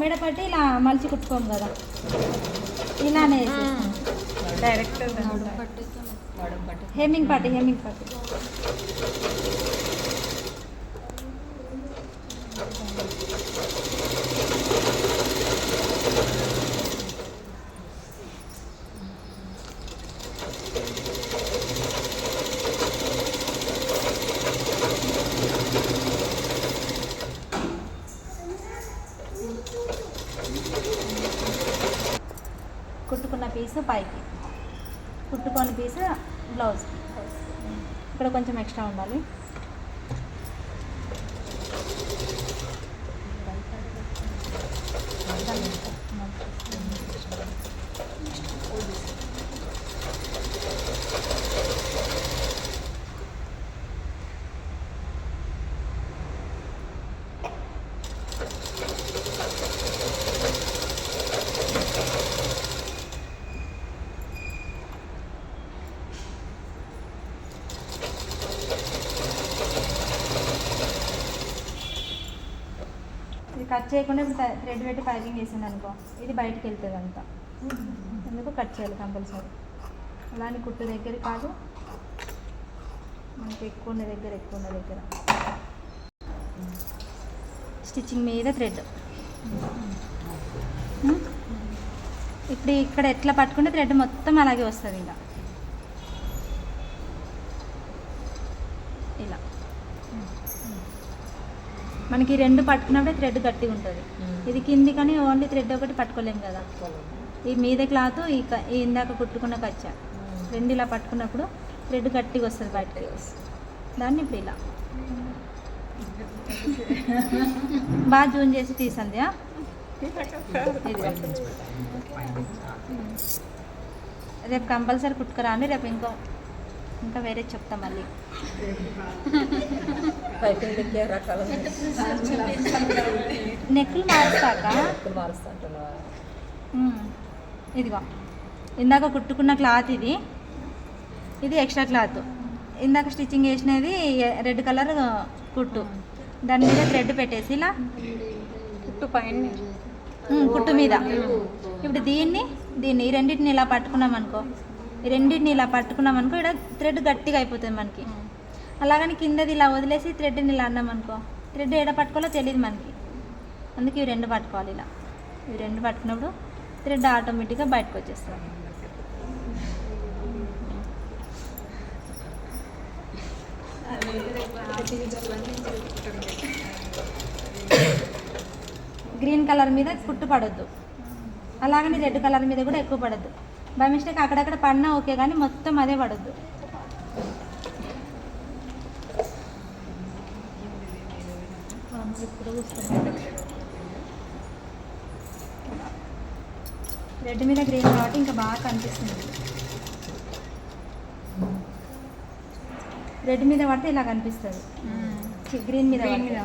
మెడపట్టి ఇలా మలిచి కుట్టుకోము కదా, ఇలానే డైరెక్ట్ హెమ్మింగ్ పట్టి కుట్టుకున్న పీసు పైకి, కుట్టుకొని పీసు బ్లౌజ్. ఇక్కడ కొంచెం ఎక్స్ట్రా ఉండాలి. ఇది కట్ చేయకుండా థ్రెడ్ పెట్టి పైపింగ్ వేసింది అనుకో, ఇది బయటకు వెళ్తుంది అంతా. ఎందుకు కట్ చేయాలి కంపల్సరీ. అలానే కుట్టు దగ్గర కాదు, మనకి ఎక్కువ ఉన్న దగ్గర స్టిచ్చింగ్ మీద థ్రెడ్. ఇప్పుడు ఇక్కడ ఎట్లా పట్టుకుంటే థ్రెడ్ మొత్తం అలాగే వస్తుంది. ఇంకా ఇలా మనకి రెండు పట్టుకున్నప్పుడే థ్రెడ్ గట్టిగా ఉంటుంది. ఇది కింది కానీ ఓన్లీ థ్రెడ్ ఒకటి పట్టుకోలేము కదా. ఈ మీద క్లాత్ ఈ ఇందాక కుట్టుకున్న కచ్చా రెండు ఇలా పట్టుకున్నప్పుడు థ్రెడ్ గట్టిగా వస్తుంది బయటకి. దాన్ని ఇప్పుడు ఇలా బాగా జూన్ చేసి తీసింది. రేపు కంపల్సరీ కుట్టుకురా అండి. రేపు ఇంకా వేరే చెప్తా మళ్ళీ. నెక్లు మారుస్తాక ఇదిగో ఇందాక కుట్టుకున్న క్లాత్ ఇది ఎక్స్ట్రా క్లాత్. ఇందాక స్టిచ్చింగ్ వేసినది రెడ్ కలర్ కుట్టు, దాని మీద థ్రెడ్ పెట్టేసి ఇలా కుట్టు మీద. ఇప్పుడు దీన్ని ఈ రెండింటిని ఇలా పట్టుకున్నాం అనుకో, ఇక్కడ థ్రెడ్ గట్టిగా అయిపోతుంది మనకి. అలాగని కిందది ఇలా వదిలేసి థ్రెడ్ని ఇలా అన్నాం అనుకో, థ్రెడ్ ఎడ పట్టుకోవాలో తెలియదు మనకి. అందుకే ఇవి రెండు పట్టుకోవాలి. ఇలా ఇవి రెండు పట్టుకున్నప్పుడు థ్రెడ్ ఆటోమేటిక్గా బయటకు వచ్చేస్తుంది. గ్రీన్ కలర్ మీద కుట్టు పడొద్దు, అలాగని రెడ్ కలర్ మీద కూడా ఎక్కువ పడద్దు. బై మిస్టేక్ అక్కడక్కడ పడినా ఓకే, కానీ మొత్తం అదే పడద్దు. రెడ్ మీద గ్రీన్ కాబట్టి ఇంకా బాగా కనిపిస్తుంది. రెడ్ మీద పడితే ఇలా కనిపిస్తుంది, గ్రీన్ మీద రెడ్ మీద